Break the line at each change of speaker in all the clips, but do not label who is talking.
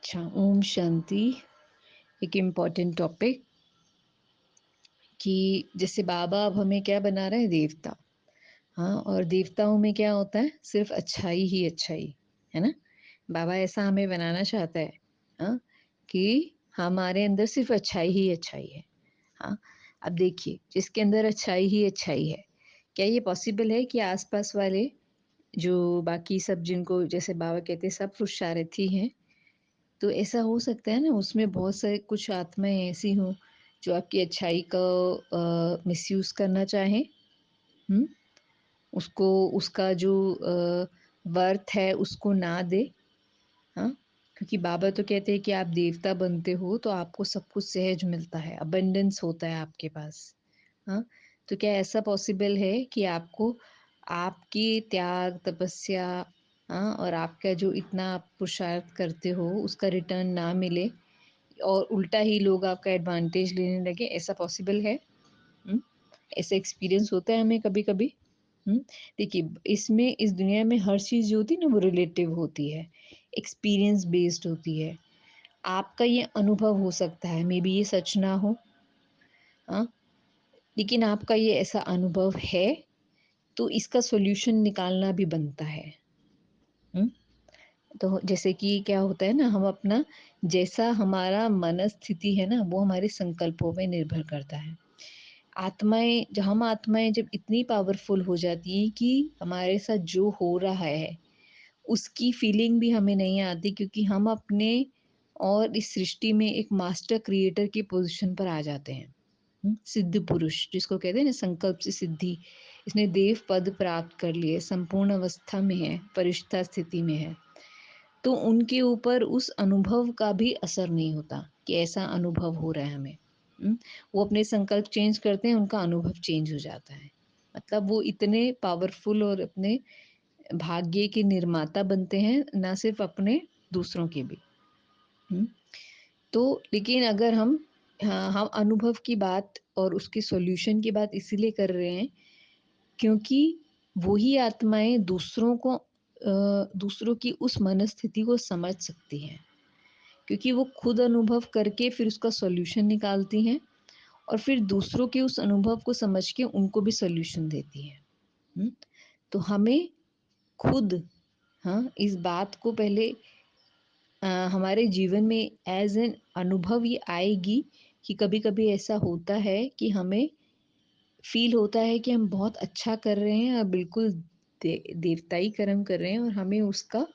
अच्छा, ओम शांति। एक important topic कि जैसे बाबा अब हमें क्या बना रहे हैं, देवता। हाँ, और देवताओं में क्या होता है, सिर्फ अच्छाई ही अच्छाई, है ना। बाबा ऐसा हमें बनाना चाहता है, हाँ, कि हमारे अंदर सिर्फ अच्छाई ही अच्छाई है। हाँ, अब देखिए, जिसके अंदर अच्छाई ही अच्छाई है, क्या ये पॉसिबल है कि आसपास वाले जो बाकी सब, जिनको जैसे बाबा कहते हैं सब पुरुषार्थी हैं, तो ऐसा हो सकता है ना, उसमें बहुत सारे कुछ आत्माएँ ऐसी हों जो आपकी अच्छाई का मिसयूज़ करना चाहें, हुँ? उसको उसका जो वर्थ है उसको ना दे, हाँ? क्योंकि बाबा तो कहते हैं कि आप देवता बनते हो तो आपको सब कुछ सहज मिलता है, अबंडेंस होता है आपके पास, हाँ? तो क्या ऐसा पॉसिबल है कि आपको आपकी त्याग, तपस्या, हाँ, और आपका जो इतना आप पुरुषार्थ करते हो उसका रिटर्न ना मिले और उल्टा ही लोग आपका एडवांटेज लेने लगे, ऐसा पॉसिबल है? हुँ? ऐसा एक्सपीरियंस होता है हमें कभी-कभी। हुँ? देखिए, इसमें इस दुनिया में हर चीज़ जो होती है ना वो रिलेटिव होती है, एक्सपीरियंस बेस्ड होती है। आपका ये अनुभव हो सकता है, मे बी ये सच ना हो, हाँ? लेकिन आपका ये ऐसा अनुभव है, तो इसका सॉल्यूशन निकालना भी बनता है। हुँ? तो जैसे कि क्या होता है ना, हम अपना जैसा हमारा मनस्थिति है ना, वो हमारे संकल्पों पे निर्भर करता है। आत्माएँ ज हम आत्माएँ जब इतनी पावरफुल हो जाती हैं कि हमारे साथ जो हो रहा है, उसकी फीलिंग भी हमें नहीं आती, क्योंकि हम अपने और इस सृष्टि में एक मास्टर क्रिएटर की पोज़ीशन पर आ जाते हैं। सिद्ध पुरुष जिसको कहते हैं ना, संकल्प से सिद्धि, इसने देव पद प्राप्त कर लिए, संपूर्ण अवस्था में है, फरिश्ता स्थिति में है। तो उनके ऊपर उस अनुभव का भी असर नहीं होता कि ऐसा अनुभव हो रहा है हमें। वो अपने संकल्प चेंज करते हैं, उनका अनुभव चेंज हो जाता है। मतलब वो इतने पावरफुल और अपने भाग्य के निर्माता बनते हैं, ना सिर्फ अपने, दूसरों के भी। हुँ। तो लेकिन अगर हम, हाँ, हम अनुभव की बात और उसके सॉल्यूशन की बात इसीलिए कर रहे हैं क्योंकि वही आत्माएँ दूसरों की उस मनस्थिति को समझ सकती हैं। क्योंकि वो खुद अनुभव करके फिर उसका सॉल्यूशन निकालती हैं और फिर दूसरों के उस अनुभव को समझ के उनको भी सॉल्यूशन देती हैं। हुँ? तो हमें खुद, हाँ, इस बात को पहले हमारे जीवन में एज़ एन अनुभव ये आएगी कि कभी-कभी ऐसा होता है कि हमें फ़ील होता है कि हम बहुत अच्छा कर रहे हैं और बिल्कुल देवताई कर्म कर रहे हैं और हमें उसका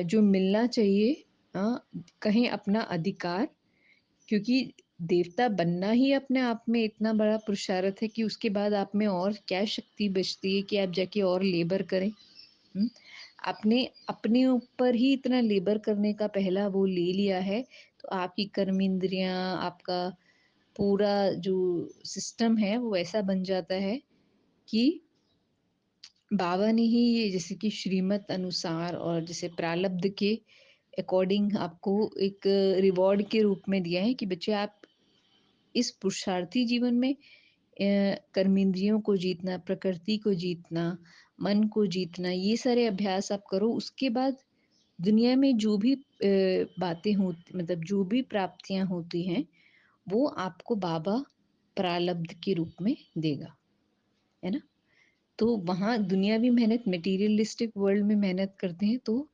जो मिलना चाहिए, कहें अपना अधिकार, क्योंकि देवता बनना ही अपने आप में इतना बड़ा पुरुषार्थ है कि उसके बाद आप में और क्या शक्ति बचती है कि आप जाके और लेबर करें। हुँ? आपने अपने ऊपर ही इतना लेबर करने का पहला वो ले लिया है, तो आपकी कर्म इंद्रियाँ, आपका पूरा जो सिस्टम है वो ऐसा बन जाता है कि बाबा ने ही ये जैसे कि श्रीमत अनुसार और जैसे प्रारब्ध के अकॉर्डिंग आपको एक रिवॉर्ड के रूप में दिया है कि बच्चे आप इस पुरुषार्थी जीवन में कर्मेंद्रियों को जीतना, प्रकृति को जीतना, मन को जीतना, ये सारे अभ्यास आप करो। उसके बाद दुनिया में जो भी बातें हो, मतलब जो भी प्राप्तियाँ होती हैं, वो आपको बाबा प्रारब्ध के रूप में देगा, है ना? तो वहाँ दुनियावी मेहनत, मटेरियलिस्टिक वर्ल्ड में मेहनत करते हैं तो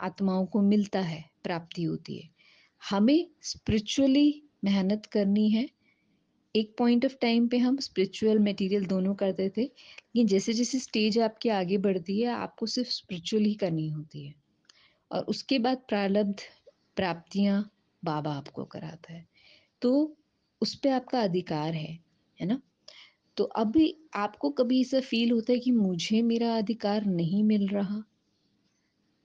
आत्माओं को मिलता है, प्राप्ति होती है। हमें स्पिरिचुअली मेहनत करनी है। एक पॉइंट ऑफ टाइम पे हम स्पिरिचुअल, मटेरियल दोनों करते थे, लेकिन जैसे-जैसे स्टेज आपकी आगे बढ़ती है, आपको सिर्फ स्पिरिचुअल ही करनी होती है और उसके बाद प्रारब्ध, प्राप्तियाँ बाबा आपको कराता है। तो उस पे आपका अधिकार है ना? तो अभी आपको कभी ऐसा फ़ील होता है कि मुझे मेरा अधिकार नहीं मिल रहा,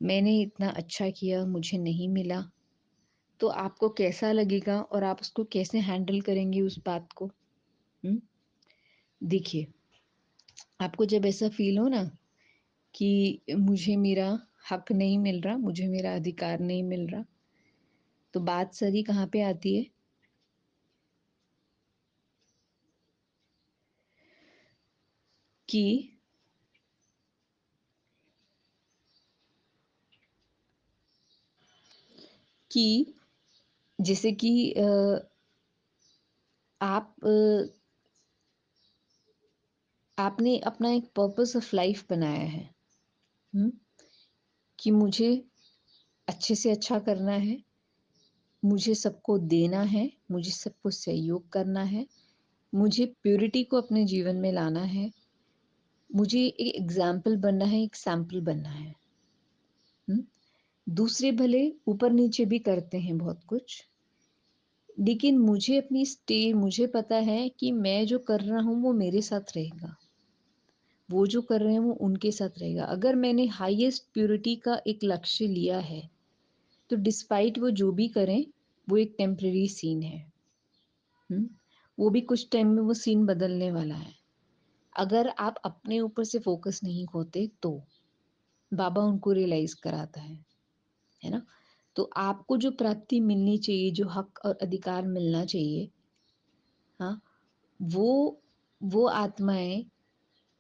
मैंने इतना अच्छा किया, मुझे नहीं मिला, तो आपको कैसा लगेगा और आप उसको कैसे हैंडल करेंगे उस बात को? हुँ? देखिए, आपको जब ऐसा फ़ील हो ना कि मुझे मेरा हक नहीं मिल रहा, मुझे मेरा अधिकार नहीं मिल रहा, तो बात सारी कहाँ पे आती है कि कि जैसे कि आप आपने अपना एक पर्पस ऑफ लाइफ बनाया है, हुँ? कि मुझे अच्छे से अच्छा करना है, मुझे सबको देना है, मुझे सबको सहयोग करना है, मुझे प्यूरिटी को अपने जीवन में लाना है, मुझे एक एग्ज़ाम्पल बनना है, एक सैंपल बनना है, हुँ? दूसरे भले ऊपर-नीचे भी करते हैं बहुत कुछ, लेकिन मुझे पता है कि मैं जो कर रहा हूँ वो मेरे साथ रहेगा। वो जो कर रहे हैं वो उनके साथ रहेगा। अगर मैंने हाईएस्ट प्यूरिटी का एक लक्ष्य लिया है, तो डिस्पाइट वो जो भी करें, वो एक टेम्परेरी सीन है। हुँ? वो भी कुछ टाइम में वो सीन बदलने वाला है। अगर आप अपने ऊपर से फ़ोकस नहीं खोते तो, बाबा उनको रियलाइज़ कराता है ना? तो आपको जो प्राप्ति मिलनी चाहिए, जो हक और अधिकार मिलना चाहिए, हाँ, वो वो आत्माएँ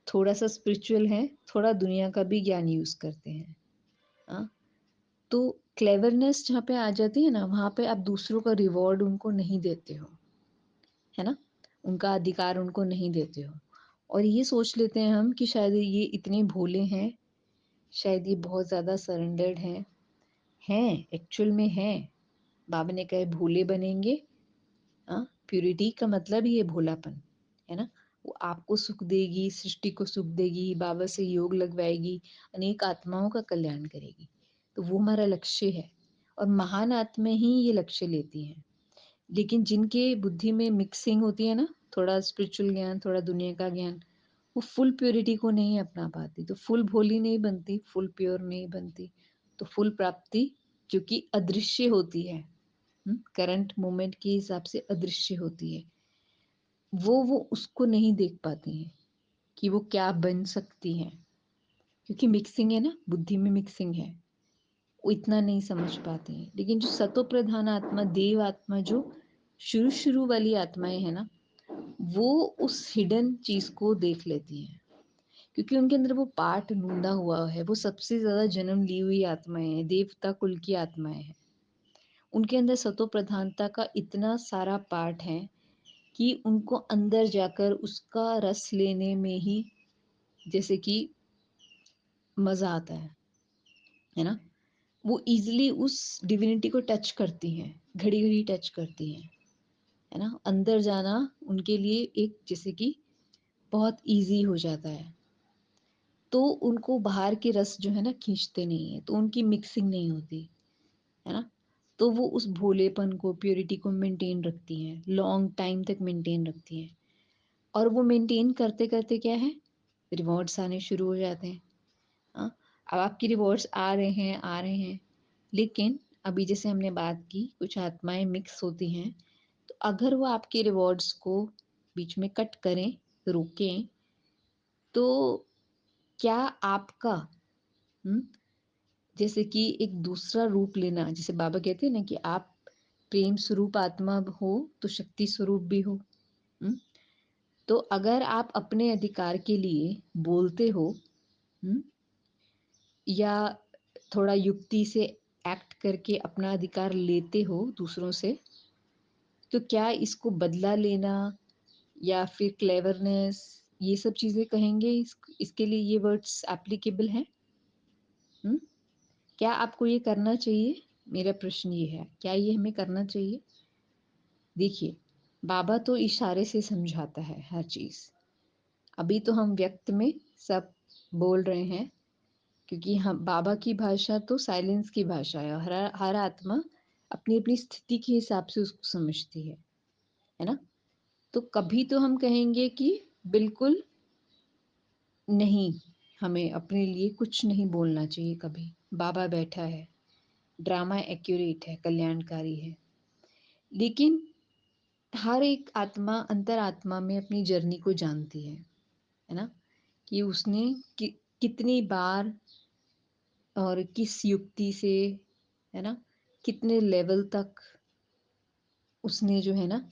थोड़ा-सा स्पिरिचुअल हैं, थोड़ा दुनिया का भी ज्ञान यूज़ करते हैं। हाँ? तो क्लेवरनेस जहाँ पे आ जाती है ना, वहाँ पे आप दूसरों का रिवॉर्ड उनको नहीं देते हो, है ना? उनका अधिकार उनको नहीं देते हो और ये सोच लेते हैं हम कि शायद ये इतने भोले हैं, शायद ये बहुत ज़्यादा सरेंडर्ड हैं, एक्चुअल में हैं। बाबा ने कहा भोले बनेंगे, हाँ? प्यूरिटी का मतलब ही है भोलापन, है ना? वो आपको सुख देगी, सृष्टि को सुख देगी, बाबा से योग लगवाएगी, अनेक आत्माओं का कल्याण करेगी। तो वो हमारा लक्ष्य है और महान आत्माएँ ही ये लक्ष्य लेती हैं। लेकिन जिनके बुद्धि में मिक्सिंग होती है ना, थोड़ा स्पिरिचुअल ज्ञान, थोड़ा दुनिया का ज्ञान, वो फुल प्योरिटी को नहीं अपना पाती, तो फुल भोली नहीं बनती, फुल प्योर नहीं बनती। तो फुल प्राप्ति जो कि अदृश्य होती है, करंट मोमेंट के हिसाब से अदृश्य होती है, वो उसको नहीं देख पाती हैं कि वो क्या बन सकती हैं, क्योंकि मिक्सिंग है ना, बुद्धि में मिक्सिंग है, वो इतना नहीं समझ पाते हैं। लेकिन जो सतो प्रधान आत्मा, देव आत्मा, जो शुरू वाली आत्माएं है ना, वो उस हिडन चीज को देख लेती हैं, क्योंकि उनके अंदर वो पार्ट ढूंढा हुआ है। वो सबसे ज्यादा जन्म ली हुई आत्माएं हैं, देवता कुल की आत्माएं हैं। उनके अंदर सतो प्रधानता का इतना सारा पार्ट है कि उनको अंदर जाकर उसका रस लेने में ही जैसे कि मजा आता है ना? वो ईज़िली उस डिविनिटी को टच करती हैं, घड़ी-घड़ी टच करती हैं, है ना? अंदर जाना उनके लिए एक जैसे कि बहुत ईज़ी हो जाता है। तो उनको बाहर के रस जो है ना खींचते नहीं हैं, तो उनकी मिक्सिंग नहीं होती, है ना? तो वो उस भोलेपन को, प्यूरिटी को मेंटेन रखती हैं, लॉन्ग टाइम तक मेंटेन रखती हैं और वो मेंटेन करते-करते क्या है, रिवॉर्ड्स आने शुरू हो जाते हैं। हाँ, अब आपके रिवॉर्ड्स आ रहे हैं, लेकिन अभी जैसे हमने बात की, कुछ आत्माएँ मिक्स होती हैं, तो अगर वो आपके रिवॉर्ड्स को बीच में कट करें, रोकें, तो क्या आपका हुँ, जैसे कि एक दूसरा रूप लेना, जैसे बाबा कहते हैं ना कि आप प्रेम स्वरूप आत्मा हो, तो शक्ति स्वरूप भी हो। हुँ, तो अगर आप अपने अधिकार के लिए बोलते हो, हुँ, या थोड़ा युक्ति से एक्ट करके अपना अधिकार लेते हो दूसरों से, तो क्या इसको बदला लेना या फिर क्लेवरनेस, ये सब चीज़ें कहेंगे, इसके लिए ये वर्ड्स एप्लीकेबल हैं? हुँ? क्या आपको ये करना चाहिए? मेरा प्रश्न ये है, क्या ये हमें करना चाहिए? देखिए, बाबा तो इशारे से समझाता है हर चीज़। अभी तो हम व्यक्त में सब बोल रहे हैं, क्योंकि हम बाबा की भाषा तो साइलेंस की भाषा है और हर हर आत्मा अपनी-अपनी स्थिति के हिसाब से उसको समझती है ना? तो कभी तो हम कहेंगे कि बिल्कुल नहीं, हमें अपने लिए कुछ नहीं बोलना चाहिए कभी। बाबा बैठा है, ड्रामा एक्यूरेट है, कल्याणकारी है। लेकिन हर एक आत्मा अंतरात्मा में अपनी जर्नी को जानती है ना? कि उसने कि कितनी बार और किस युक्ति से, है ना, कितने लेवल तक उसने जो है ना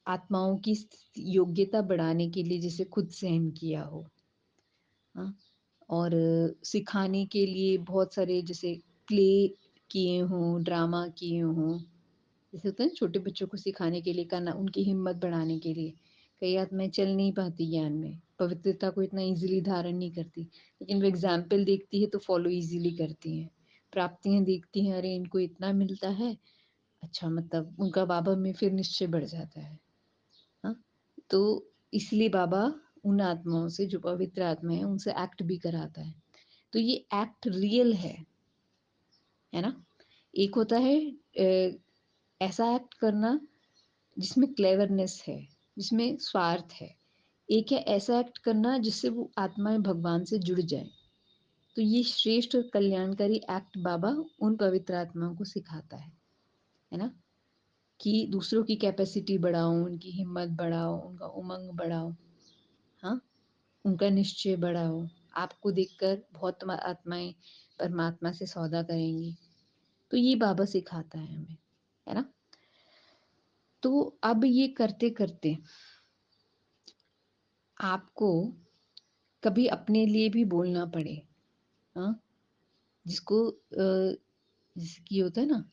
आत्माओं की योग्यता बढ़ाने के लिए जैसे खुद सहन किया हो, हाँ, और सिखाने के लिए बहुत सारे जैसे क्ले किए हों, ड्रामा किए हों। जैसे होता है ना छोटे बच्चों को सिखाने के लिए करना, उनकी हिम्मत बढ़ाने के लिए। कई आत्माएँ चल नहीं पाती ज्ञान में, पवित्रता को इतना ईज़िली धारण नहीं करती, लेकिन वो एग्ज़ाम्पल देखती है तो फ़ॉलो ईज़िली करती हैं। प्राप्तियाँ देखती हैं, अरे इनको इतना मिलता है, अच्छा मतलब उनका बाबा में फिर निश्चय बढ़ जाता है। हाँ? तो इसलिए बाबा उन आत्माओं से जो पवित्र आत्मा है, उनसे एक्ट भी कराता है। तो ये एक्ट रियल है ना? एक होता है ऐसा एक्ट करना जिसमें क्लेवरनेस है, जिसमें स्वार्थ है। एक है ऐसा एक्ट करना जिससे वो आत्माएँ भगवान से जुड़ जाएँ। तो ये श्रेष्ठ और कल्याणकारी एक्ट बाबा उन पवित्र आत्माओं को सिखाता है ना? कि दूसरों की कैपेसिटी बढ़ाओ, उनकी हिम्मत बढ़ाओ, उनका उमंग बढ़ाओ, हाँ? उनका निश्चय बढ़ाओ। आपको देखकर बहुत आत्माएँ परमात्मा से सौदा करेंगी। तो ये बाबा सिखाता है हमें, है ना? तो अब ये करते-करते आपको कभी अपने लिए भी बोलना पड़े, हाँ? जिसको जैसे कि होता है ना,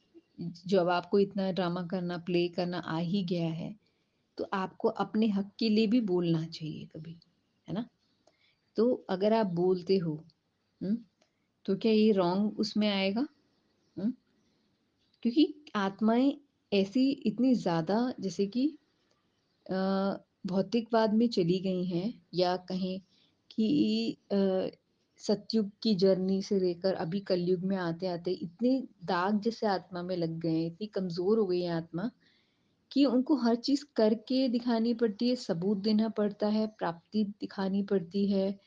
जब आपको इतना ड्रामा करना, प्ले करना आ ही गया है, तो आपको अपने हक के लिए भी बोलना चाहिए कभी, है ना? तो अगर आप बोलते हो, हुँ, तो क्या ये रॉन्ग उसमें आएगा? हुँ? क्योंकि आत्माएँ ऐसी इतनी ज़्यादा जैसे कि अ, भौतिकवाद में चली गई हैं या कहें कि सतयुग की जर्नी से लेकर अभी कलयुग में आते-आते इतने दाग जैसे आत्मा में लग गए हैं, इतनी कमज़ोर हो गई है आत्मा कि उनको हर चीज़ करके दिखानी पड़ती है, सबूत देना पड़ता है, प्राप्ति दिखानी पड़ती है,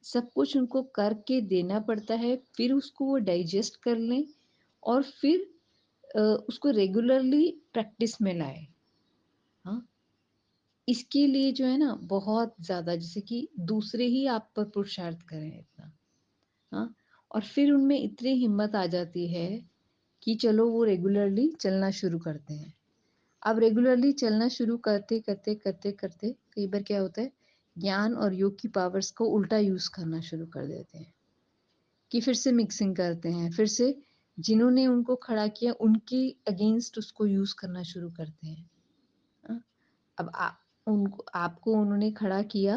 सब कुछ उनको करके देना पड़ता है, फिर उसको वो डाइजेस्ट कर लें और फिर उसको रेगुलरली प्रैक्टिस में लाएँ। हाँ? इसके लिए जो है ना बहुत ज़्यादा जैसे कि दूसरे ही आप पर पुरुषार्थ करें इतना, हाँ? और फिर उनमें इतनी हिम्मत आ जाती है कि चलो वो रेगुलरली चलना शुरू करते हैं। अब रेगुलरली चलना शुरू करते-करते कई बार क्या होता है, ज्ञान और योग की पावर्स को उल्टा यूज़ करना शुरू कर देते हैं, कि फिर से मिक्सिंग करते हैं, फिर से जिन्होंने उनको खड़ा किया उनके अगेंस्ट उसको यूज़ करना शुरू करते हैं, हाँ? अब उनको आपको उन्होंने खड़ा किया,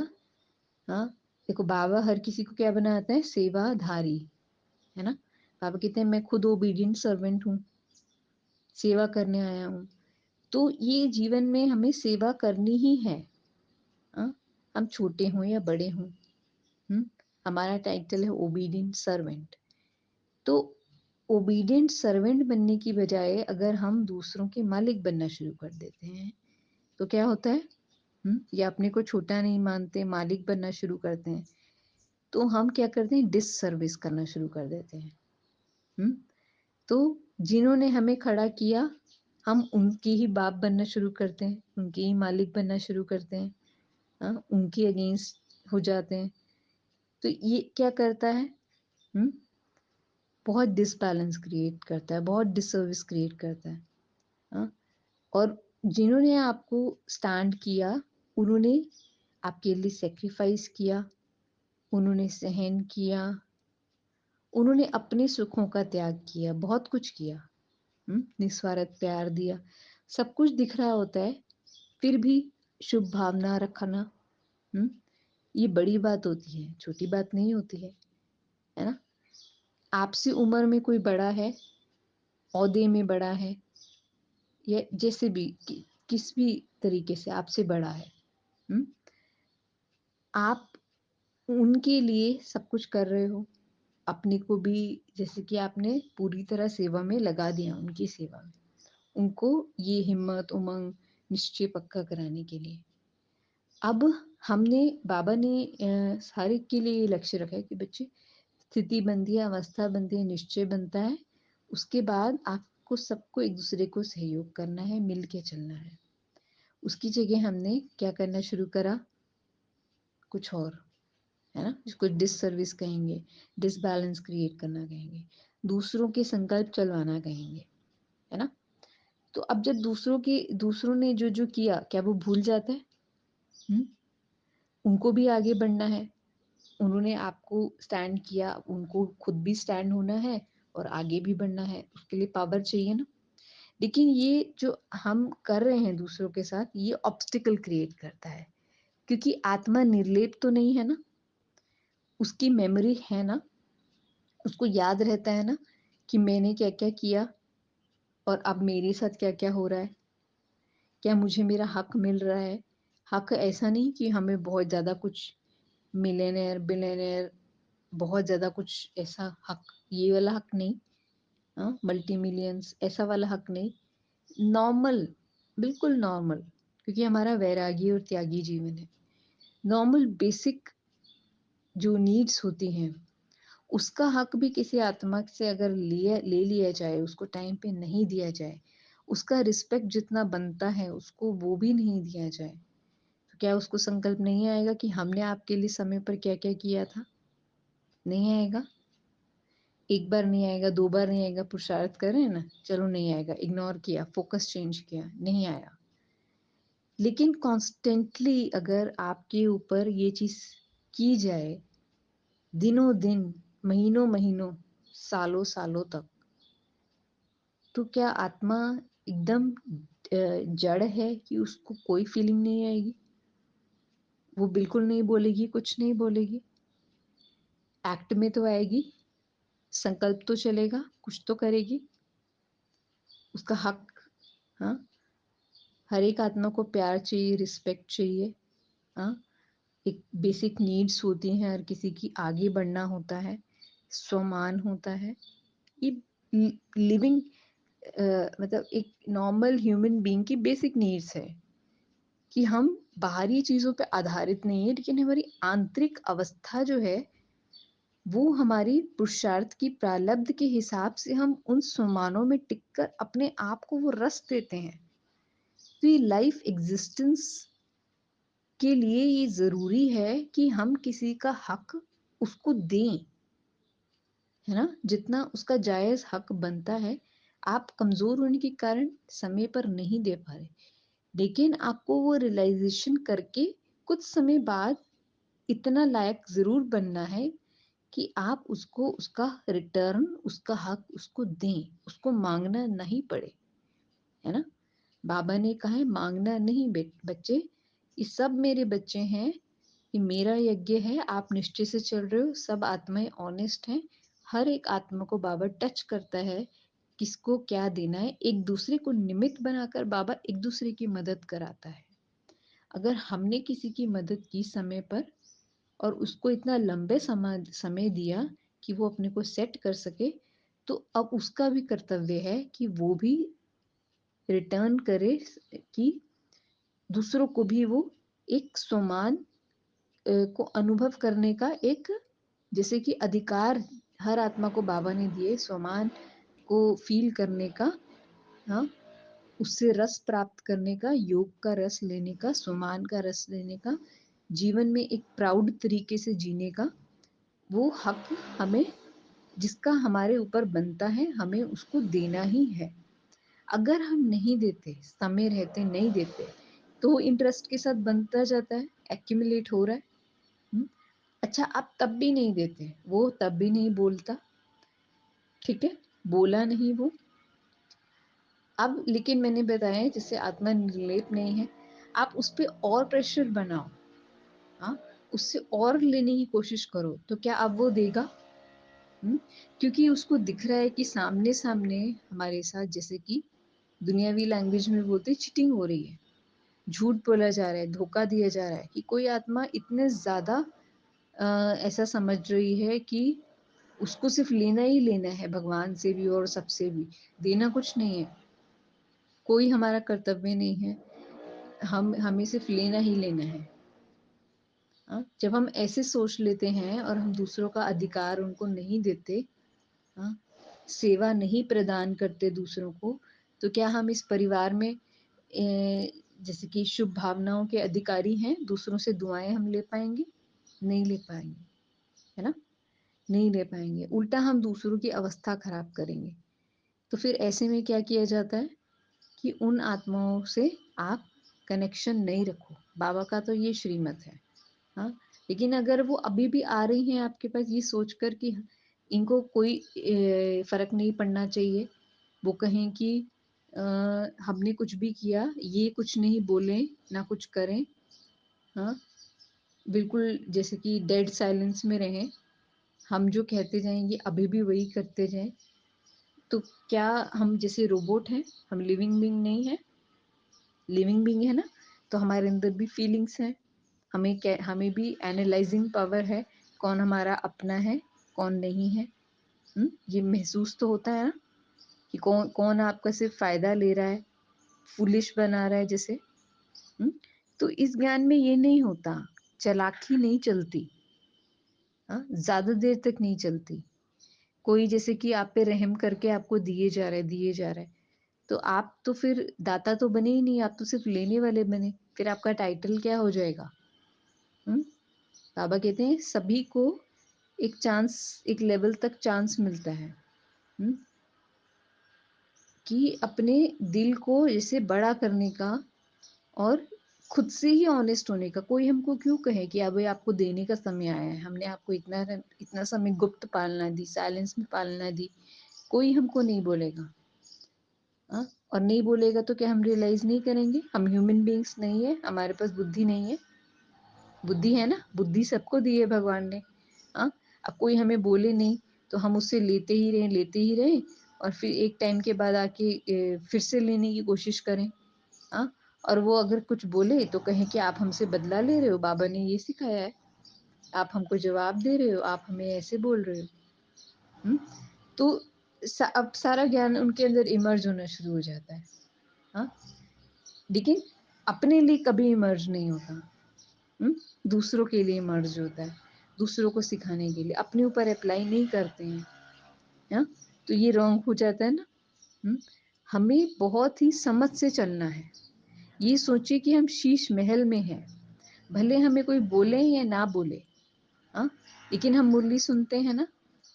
हाँ? देखो बाबा हर किसी को क्या बनाते हैं? सेवाधारी, है ना? बाबा कहते हैं मैं खुद ओबीडिएंट सर्वेंट हूँ, सेवा करने आया हूँ। तो ये जीवन में हमें सेवा करनी ही है, हाँ? हम छोटे हों या बड़े हों, हुँ? हमारा टाइटल है ओबीडिएंट सर्वेंट। तो ओबीडिएंट सर्वेंट बनने की बजाय अगर हम दूसरों के मालिक बनना शुरू कर देते हैं, तो क्या होता है? या अपने को छोटा नहीं मानते, मालिक बनना शुरू करते हैं, तो हम क्या करते हैं डिससर्विस करना शुरू कर देते हैं। हुँ? तो जिन्होंने हमें खड़ा किया, हम उनके ही बाप बनना शुरू करते हैं, उनके ही मालिक बनना शुरू करते हैं, हाँ? उनके अगेंस्ट हो जाते हैं। तो ये क्या करता है? हुँ? बहुत डिसबैलेंस क्रिएट करता है, बहुत डिससर्विस क्रिएट करता है, हाँ? और जिन्होंने आपको स्टैंड किया, उन्होंने आपके लिए सैक्रिफाइस किया, उन्होंने सहन किया, उन्होंने अपने सुखों का त्याग किया, बहुत कुछ किया, निस्वार्थ प्यार दिया, सब कुछ दिख रहा होता है, फिर भी शुभ भावना रखना, हुँ, ये बड़ी बात होती है, छोटी बात नहीं होती है ना? आपसे उम्र में कोई बड़ा है, ओहदे में बड़ा है या जैसे भी किस भी तरीके से आपसे बड़ा है, हुँ? आप उनके लिए सब कुछ कर रहे हो, अपने को भी जैसे कि आपने पूरी तरह सेवा में लगा दिया उनकी सेवा में। उनको ये हिम्मत, उमंग, निश्चय पक्का कराने के लिए। अब हमने बाबा ने हर एक के लिए ये लक्ष्य रखा है कि बच्चे स्थिति बनती है, अवस्था बनती है, निश्चय बनता है। उसके बाद आपको सबको एक-दूसरे को सहयोग करना है, मिल के चलना है। उसकी जगह हमने क्या करना शुरू करा? कुछ और, है ना? जिसको डिससर्विस कहेंगे, डिसबैलेंस क्रिएट करना कहेंगे, दूसरों के संकल्प चलवाना कहेंगे, है ना? तो अब जब दूसरों ने जो-जो किया, क्या वो भूल जाता है? हुँ? उनको भी आगे बढ़ना है। उन्होंने आपको स्टैंड किया, उनको खुद भी स्टैंड होना है और आगे भी बढ़ना है, उसके लिए पावर चाहिए ना। लेकिन ये जो हम कर रहे हैं दूसरों के साथ, ये ऑब्स्टिकल क्रिएट करता है, क्योंकि आत्मा निर्लेप तो नहीं है ना, उसकी मेमोरी है ना, उसको याद रहता है ना कि मैंने क्या-क्या किया और अब मेरे साथ क्या-क्या हो रहा है। क्या मुझे मेरा हक मिल रहा है? हक ऐसा नहीं कि हमें बहुत ज़्यादा कुछ मिलियनेयर, बिलियनेयर, बहुत ज़्यादा कुछ ऐसा हक, ये वाला हक नहीं, हाँ, मल्टी मिलियंस ऐसा वाला हक नहीं। नॉर्मल, बिल्कुल नॉर्मल, क्योंकि हमारा वैरागी और त्यागी जीवन है। नॉर्मल बेसिक जो नीड्स होती हैं, उसका हक भी किसी आत्मा से अगर ले लिया जाए, उसको टाइम पे नहीं दिया जाए, उसका रिस्पेक्ट जितना बनता है उसको वो भी नहीं दिया जाए, तो क्या उसको संकल्प नहीं आएगा कि हमने आपके लिए समय पर क्या-क्या किया था? नहीं आएगा। एक बार नहीं आएगा, 2 बार नहीं आएगा, पुरुषार्थ कर रहे हैं ना, चलो नहीं आएगा, इग्नोर किया, फोकस चेंज किया, नहीं आया। लेकिन कॉन्स्टेंटली अगर आपके ऊपर ये चीज़ की जाए, दिनों-दिन, महीनों-महीनों, सालों-सालों तक, तो क्या आत्मा एकदम जड़ है कि उसको कोई फीलिंग नहीं आएगी? वो बिल्कुल नहीं बोलेगी, कुछ नहीं बोलेगी। एक्ट में तो आएगी, संकल्प तो चलेगा, कुछ तो करेगी। उसका हक, हाँ, हर एक आत्मा को प्यार चाहिए, रिस्पेक्ट चाहिए, हाँ, एक बेसिक नीड्स होती हैं हर किसी की, आगे बढ़ना होता है, स्वमान होता है। ये लिविंग मतलब एक नॉर्मल ह्यूमन बीइंग की बेसिक नीड्स है कि हम बाहरी चीज़ों पे आधारित नहीं है, लेकिन हमारी आंतरिक अवस्था जो है, वो हमारी पुरुषार्थ की प्रारब्ध के हिसाब से हम उन सम्मानों में टिककर अपने आप को वो रस देते हैं। तो ये लाइफ एग्जिस्टेंस के लिए ये ज़रूरी है कि हम किसी का हक उसको दें, है ना? जितना उसका जायज़ हक बनता है। आप कमज़ोर होने के कारण समय पर नहीं दे पा रहे, लेकिन आपको वो रियलाइज़ेशन करके कुछ समय बाद इतना लायक ज़रूर बनना है कि आप उसको उसका रिटर्न, उसका हक उसको दें, उसको माँगना नहीं पड़े, है ना? बाबा ने कहा है माँगना नहीं बच्चे, ये सब मेरे बच्चे हैं, ये मेरा यज्ञ है, आप निश्चय से चल रहे हो, सब आत्माएँ ऑनेस्ट हैं। हर एक आत्मा को बाबा टच करता है, किसको क्या देना है, एक दूसरे को निमित्त बनाकर बाबा एक दूसरे की मदद कराता है। अगर हमने किसी की मदद की समय पर और उसको इतना लंबे समय दिया कि वो अपने को सेट कर सके, तो अब उसका भी कर्तव्य है कि वो भी रिटर्न करे, कि दूसरों को भी वो एक सम्मान को अनुभव करने का एक, जैसे कि अधिकार हर आत्मा को बाबा ने दिए सम्मान को फील करने का, हाँ, उससे रस प्राप्त करने का, योग का रस लेने का, सम्मान का रस लेने का, जीवन में एक प्राउड तरीके से जीने का, वो हक हमें, जिसका हमारे ऊपर बनता है, हमें उसको देना ही है। अगर हम नहीं देते, समय रहते नहीं देते, तो वो इंटरेस्ट के साथ बनता जाता है, एक्यूमुलेट हो रहा है। हुँ? अच्छा, आप तब भी नहीं देते, वो तब भी नहीं बोलता, ठीक है? बोला नहीं वो। अब लेकिन मैंने बताया जिससे आत्मा निर्लेप नहीं है, आप उस पे और प्रेशर बनाओ, हाँ? उससे और लेने की कोशिश करो, तो क्या अब वो देगा? हुँ? क्योंकि उसको दिख रहा है कि सामने-सामने हमारे साथ, जैसे कि दुनियावी लैंग्वेज में बोलते हैं, चीटिंग हो रही है, झूठ बोला जा रहा है, धोखा दिया जा रहा है, कि कोई आत्मा इतने ज़्यादा ऐसा समझ रही है कि उसको सिर्फ़ लेना ही लेना है, भगवान से भी और सबसे भी, देना कुछ नहीं है। कोई हमारा कर्तव्य नहीं है, हमें सिर्फ़ लेना ही लेना है। हाँ? जब हम ऐसे सोच लेते हैं और हम दूसरों का अधिकार उनको नहीं देते, हाँ? सेवा नहीं प्रदान करते दूसरों को, तो क्या हम इस परिवार में जैसे कि शुभ भावनाओं के अधिकारी हैं, दूसरों से दुआएँ हम ले पाएँगे? नहीं ले पाएँगे, है ना? नहीं ले पाएँगे, उल्टा हम दूसरों की अवस्था खराब करेंगे। तो फिर ऐसे में क्या किया जाता है कि उन आत्माओं से आप कनेक्शन नहीं रखो। बाबा का तो ये श्रीमत है, हाँ? लेकिन अगर वो अभी भी आ रही हैं आपके पास ये सोचकर कि इनको कोई फ़र्क नहीं पड़ना चाहिए। वो कहें कि अ, हमने कुछ भी किया, ये कुछ नहीं बोलें, ना कुछ करें, हाँ? बिल्कुल जैसे कि डेड साइलेंस में रहें। हम जो कहते जाएँ, ये अभी भी वही करते जाएँ। तो क्या हम जैसे रोबोट हैं? हम लिविंग बीइंग नहीं हैं? लिविंग बीइंग है ना? तो हमारे अंदर भी फीलिंग्स हैं। हमें भी एनालाइज़िंग पावर है, कौन हमारा अपना है, कौन नहीं है। ये महसूस तो होता है ना कि कौन कौन आपका सिर्फ़ फ़ायदा ले रहा है, फूलिश बना रहा है जैसे। हुँ? तो इस ज्ञान में ये नहीं होता, चालाकी नहीं चलती, हाँ? ज़्यादा देर तक नहीं चलती। कोई जैसे कि आप पे रहम करके आपको दिए जा रहा है, दिए जा रहा है, तो आप तो फिर दाता तो बने ही नहीं, आप तो सिर्फ़ लेने वाले बने। फिर आपका टाइटल क्या हो जाएगा? हुँ? बाबा कहते हैं सभी को एक चांस, एक लेवल तक चांस मिलता है। हुँ? कि अपने दिल को जैसे बड़ा करने का और खुद से ही ऑनेस्ट होने का। कोई हमको क्यों कहे कि अभी आपको देने का समय आया है, हमने आपको इतना समय गुप्त पालना दी, साइलेंस में पालना दी, कोई हमको नहीं बोलेगा। हाँ? और नहीं बोलेगा तो क्या हम रियलाइज़ नहीं करेंगे? हम ह्यूमन बीइंग्स नहीं है, हमारे पास बुद्धि नहीं है? बुद्धि है ना? बुद्धि सबको दी है भगवान ने। हाँ? अब कोई हमें बोले नहीं, तो हम उससे लेते ही रहें और फिर एक टाइम के बाद आके फिर से लेने की कोशिश करें। हाँ? और वो अगर कुछ बोले तो कहें कि आप हमसे बदला ले रहे हो, बाबा ने ये सिखाया है। आप हमको जवाब दे रहे हो, आप हमें ऐसे बोल रहे हो। हुँ? तो अब सारा ज्ञान उनके अंदर इमर्ज होना शुरू हो जाता है। हाँ? लेकिन अपने लिए कभी इमर्ज नहीं होता। हुँ? दूसरों के लिए इमर्ज होता है, दूसरों को सिखाने के लिए, अपने ऊपर अप्लाई नहीं करते हैं। हाँ? तो ये रॉन्ग हो जाता है ना? हुँ? हमें बहुत ही समझ से चलना है। ये सोचिए कि हम शीश महल में हैं, भले हमें कोई बोले या ना बोले, हाँ? लेकिन हम मुरली सुनते हैं ना,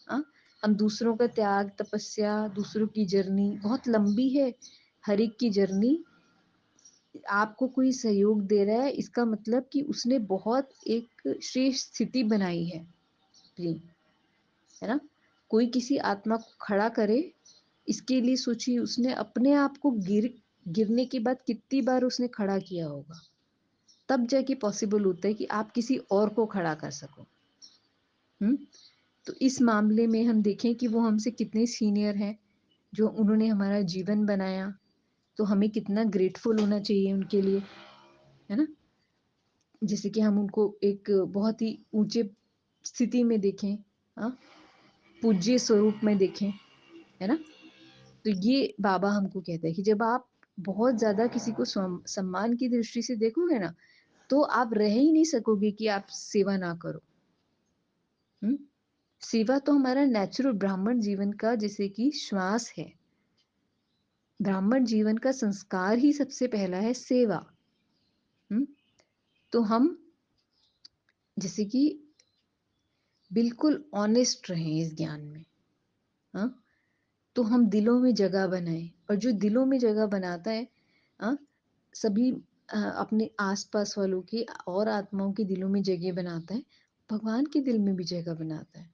हाँ? हम दूसरों का त्याग, तपस्या, दूसरों की जर्नी बहुत लंबी है। हर एक की जर्नी, आपको कोई सहयोग दे रहा है, इसका मतलब कि उसने बहुत एक श्रेष्ठ स्थिति बनाई है अपनी, है ना? कोई किसी आत्मा को खड़ा करे, इसके लिए सोचिए उसने अपने आप को गिरने के बाद कितनी बार उसने खड़ा किया होगा। तब जाके पॉसिबल होता है कि आप किसी और को खड़ा कर सको। हुँ? तो इस मामले में हम देखें कि वो हमसे कितने सीनियर हैं, जो उन्होंने हमारा जीवन बनाया, तो हमें कितना ग्रेटफुल होना चाहिए उनके लिए, है ना? जैसे कि हम उनको एक बहुत ही ऊँचे स्थिति में देखें, हाँ? पूज्य स्वरूप में देखें, है ना? तो ये बाबा हमको कहता है कि जब आप बहुत ज़्यादा किसी को सम्मान की दृष्टि से देखोगे ना, तो आप रह ही नहीं सकोगे कि आप सेवा ना करो। हुँ? सेवा तो हमारा नेचुरल ब्राह्मण जीवन का जैसे कि श्वास है। ब्राह्मण जीवन का संस्कार ही सबसे पहला है सेवा। हुँ? तो हम जैसे कि बिल्कुल ऑनेस्ट रहें इस ज्ञान में, हाँ? तो हम दिलों में जगह बनाएँ और जो दिलों में जगह बनाता है, हाँ? सभी अपने आस-पास वालों की और आत्माओं के दिलों में जगह बनाता है, भगवान के दिल में भी जगह बनाता है।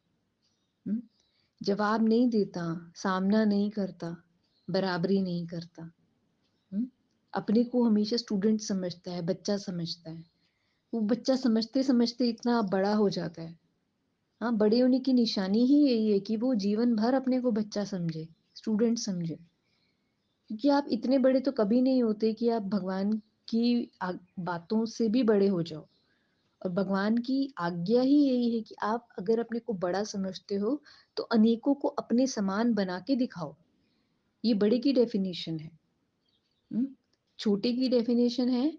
हुँ? जवाब नहीं देता, सामना नहीं करता, बराबरी नहीं करता। हुँ? अपने को हमेशा स्टूडेंट समझता है, बच्चा समझता है। वो बच्चा समझते-समझते इतना बड़ा हो जाता है। हाँ, बड़े होने की निशानी ही यही है कि वो जीवन भर अपने को बच्चा समझे, स्टूडेंट समझे। क्योंकि आप इतने बड़े तो कभी नहीं होते कि आप भगवान की बातों से भी बड़े हो जाओ। और भगवान की आज्ञा ही यही है कि आप अगर अपने को बड़ा समझते हो, तो अनेकों को अपने समान बना के दिखाओ। ये बड़े की डेफिनिशन है। हुँ? छोटे की डेफिनेशन है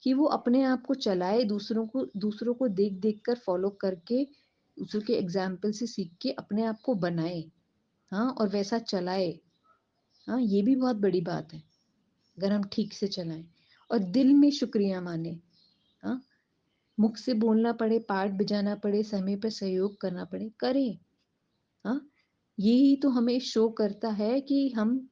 कि वो अपने आप को चलाए, दूसरों को देख-देख कर फ़ॉलो करके, दूसरों के एग्ज़ाम्पल से सीख के अपने आप को बनाए, हाँ? और वैसा चलाए, हाँ? ये भी बहुत बड़ी बात है, अगर हम ठीक से चलाएँ और दिल में शुक्रिया मानें, हाँ? मुख से बोलना पड़े, पाठ बजाना पड़े, समय पे सहयोग करना पड़े, करें, हाँ? यही तो हमें शो करता है कि हम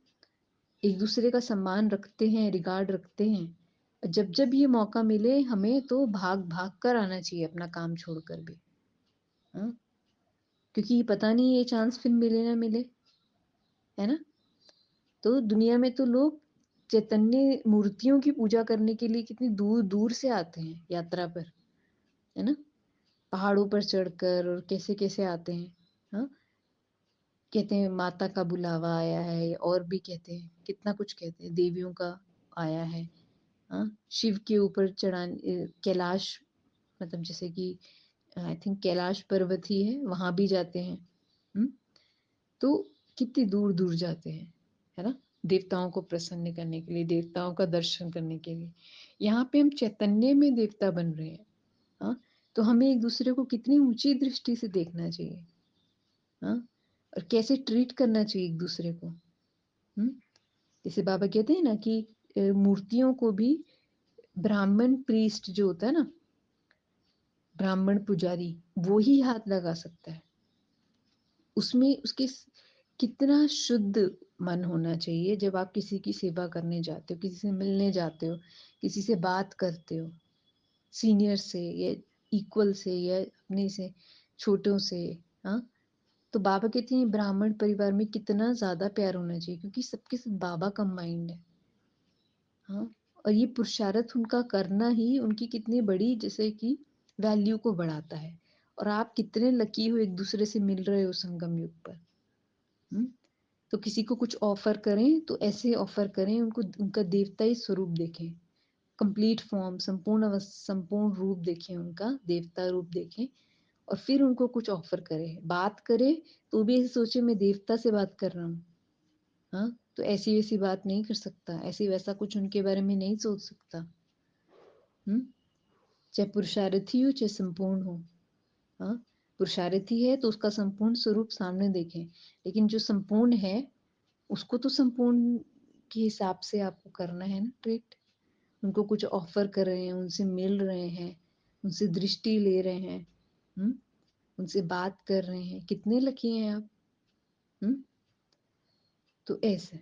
एक-दूसरे का सम्मान रखते हैं, रिगार्ड रखते हैं। जब-जब ये मौका मिले हमें तो भाग-भाग कर आना चाहिए अपना काम छोड़कर भी। हाँ? क्योंकि पता नहीं ये चांस फिर मिले ना मिले, है ना? तो दुनिया में तो लोग चैतन्य मूर्तियों की पूजा करने के लिए कितनी दूर-दूर से आते हैं यात्रा पर, है ना? पहाड़ों पर चढ़कर और कैसे-कैसे आते हैं, हाँ? कहते हैं माता का बुलावा आया है और भी कहते हैं, कितना कुछ कहते हैं, देवियों का आया है, हाँ? शिव के ऊपर कैलाश मतलब जैसे कि आई थिंक कैलाश पर्वत ही है, वहाँ भी जाते हैं, हुँ? तो कितनी दूर-दूर जाते हैं, है ना? देवताओं को प्रसन्न करने के लिए, देवताओं का दर्शन करने के लिए। यहाँ पे हम चैतन्य में देवता बन रहे हैं, हाँ? तो हमें एक-दूसरे को कितनी ऊँची दृष्टि से देखना चाहिए, हाँ? और कैसे ट्रीट करना चाहिए एक-दूसरे को, हुँ? जैसे बाबा कहते हैं ना कि मूर्तियों को भी ब्राह्मण प्रीस्ट जो होता है ना, ब्राह्मण पुजारी, वो ही हाथ लगा सकता है। उसमें उसके कितना शुद्ध मन होना चाहिए जब आप किसी की सेवा करने जाते हो, किसी से मिलने जाते हो, किसी से बात करते हो, सीनियर से या इक्वल से या अपने से छोटों से, हाँ? तो बाबा कहते हैं ब्राह्मण परिवार में कितना ज़्यादा प्यार होना चाहिए क्योंकि सबके साथ बाबा का माइंड है, हाँ? और ये पुरुषार्थ उनका करना ही उनकी कितनी बड़ी जैसे कि वैल्यू को बढ़ाता है और आप कितने लकी हो एक दूसरे से मिल रहे हो संगम युग पर, हुँ? तो किसी को कुछ ऑफ़र करें, तो ऐसे ऑफ़र करें उनको उनका देवताई स्वरूप देखें। कंप्लीट फ़ॉर्म संपूर्ण रूप देखें उनका, देवता रूप देखें और फिर उनको कुछ ऑफ़र करें। बात करें, तो भी ऐसे सोचे मैं देवता से बात कर रहा हूँ, हाँ? तो ऐसी-वैसी बात नहीं कर सकता, ऐसे-वैसा कुछ उनके बारे में नहीं सोच सकता, हुँ? चाहे पुरुषार्थी हो, चाहे संपूर्ण हो, हाँ? पुरुषार्थी है, तो उसका संपूर्ण स्वरूप सामने देखें, लेकिन जो संपूर्ण है उसको तो संपूर्ण के हिसाब से आपको करना है ना ट्रीट। उनको कुछ ऑफ़र कर रहे हैं, उनसे मिल रहे हैं, उनसे दृष्टि ले रहे हैं, हुँ? उनसे बात कर रहे हैं, कितने लकी हैं आप, हुँ? तो ऐसे।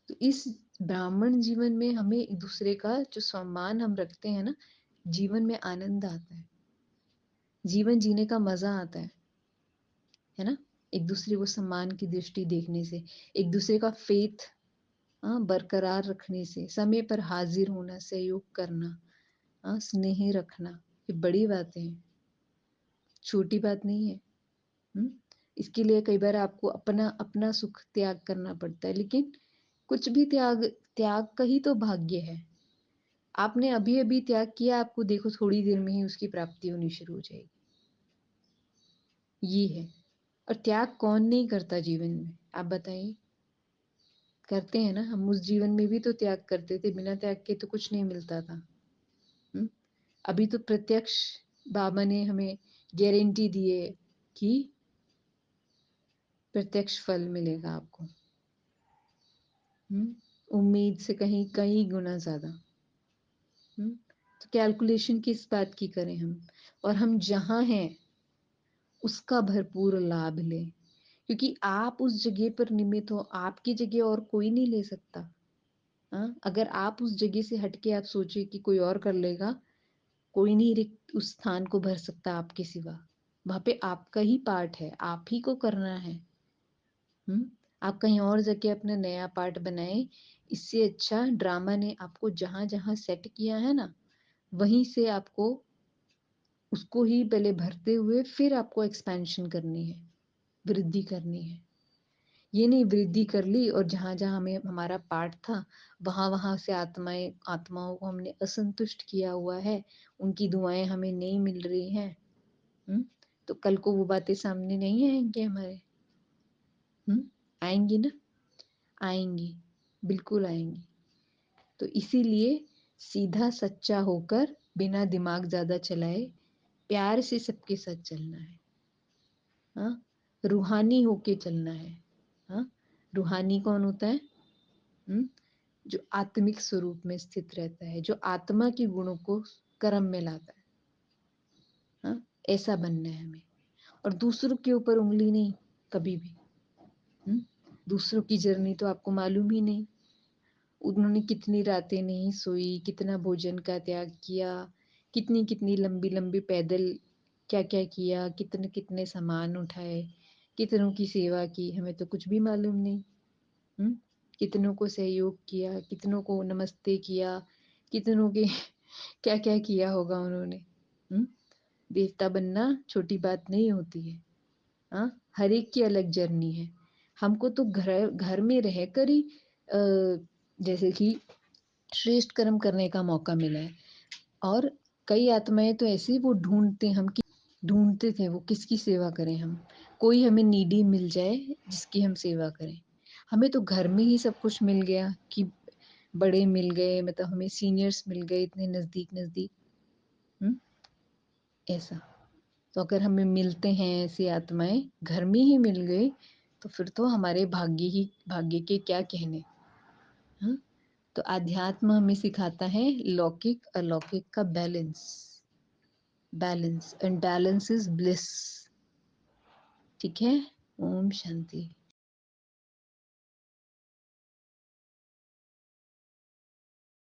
तो इस ब्राह्मण जीवन में हमें एक-दूसरे का जो सम्मान हम रखते हैं ना, जीवन में आनंद आता है, जीवन जीने का मज़ा आता है ना? एक-दूसरे को सम्मान की दृष्टि देखने से, एक-दूसरे का फ़ेथ हाँ, बरकरार रखने से, समय पर हाज़िर होना, सहयोग करना, हाँ, स्नेह रखना, ये बड़ी बातें हैं, छोटी बात नहीं है, हुँ? इसके लिए कई बार आपको अपना अपना सुख त्याग करना पड़ता है, लेकिन कुछ भी त्याग त्याग का ही तो भाग्य है। आपने अभी-अभी त्याग किया, आपको देखो थोड़ी देर में ही उसकी प्राप्ति होनी शुरू हो जाएगी, ये है। और त्याग कौन नहीं करता जीवन में, आप बताइए? करते हैं ना, हम उस जीवन में भी तो त्याग करते थे, बिना त्याग के तो कुछ नहीं मिलता था, हुँ? अभी तो प्रत्यक्ष बाबा ने हमें गारंटी दी है कि प्रत्यक्ष फल मिलेगा आपको, हुँ? उम्मीद से कहीं कई गुना ज़्यादा, हुँ? तो कैलकुलेशन किस बात की करें हम और हम जहाँ हैं, उसका भरपूर लाभ लें, क्योंकि आप उस जगह पर निमित्त हो, आपकी जगह और कोई नहीं ले सकता, हाँ? अगर आप उस जगह से हट के आप सोचिए कि कोई और कर लेगा, कोई नहीं रिक्त उस स्थान को भर सकता आपके सिवा। वहाँ पे आपका ही पार्ट है, आप ही को करना है। हुँ? आप कहीं और जाके अपना नया पार्ट बनाएँ, इससे अच्छा ड्रामा ने आपको जहाँ-जहाँ सेट किया है ना, वहीं से आपको उसको ही पहले भरते हुए फिर आपको एक्सपेंशन करनी है, वृद्धि करनी है। ये नहीं वृद्धि कर ली और जहाँ-जहाँ हमें हमारा पार्ट था, वहाँ-वहाँ से आत्माओं को हमने असंतुष्ट किया हुआ है, उनकी दुआएँ हमें नहीं मिल रही हैं। हुँ? तो कल को वो बातें सामने नहीं आएँगी हमारे, हुँ? आएँगी ना? आएँगी, बिल्कुल आएँगी। तो इसीलिए सीधा सच्चा होकर बिना दिमाग ज़्यादा चलाए, प्यार से सबके साथ चलना है, हाँ? रूहानी होके चलना है, हाँ? रूहानी कौन होता है? हुँ? जो आत्मिक स्वरूप में स्थित रहता है, जो आत्मा के गुणों को कर्म में लाता है, हाँ? ऐसा बनना है हमें और दूसरों के ऊपर उँगली नहीं, कभी भी। हुँ? दूसरों की जर्नी तो आपको मालूम ही नहीं। उन्होंने कितनी रातें नहीं सोई, कितना भोजन का त्याग किया, कितनी-कितनी लंबी-लंबी पैदल क्या-क्या किया, कितने-कितने सामान उठाए, कितनों की सेवा की, हमें तो कुछ भी मालूम नहीं। हुँ? कितनों को सहयोग किया, कितनों को नमस्ते किया, कितनों के क्या-क्या किया होगा उन्होंने। हुँ? देवता बनना छोटी बात नहीं होती है। हाँ? हर एक की अलग जर्नी है। हमको तो घर घर में रहकर ही जैसे कि श्रेष्ठ कर्म करने का मौका मिला है और कई आत्माएँ तो ऐसी वो ढूँढते थे वो किसकी सेवा करें हम। कोई हमें नीडी मिल जाए जिसकी हम सेवा करें। हमें तो घर में ही सब कुछ मिल गया कि बड़े मिल गए मतलब हमें सीनियर्स मिल गए इतने नज़दीक-नज़दीक। हुँ? ऐसा। तो अगर हमें मिलते हैं ऐसी आत्माएँ घर में ही मिल गए तो फिर तो हमारे भाग्य के क्या कहने। हाँ? तो अध्यात्म हमें सिखाता है लौकिक अलौकिक का balance. Balance and balance is bliss. ठीक है? ओम शांति।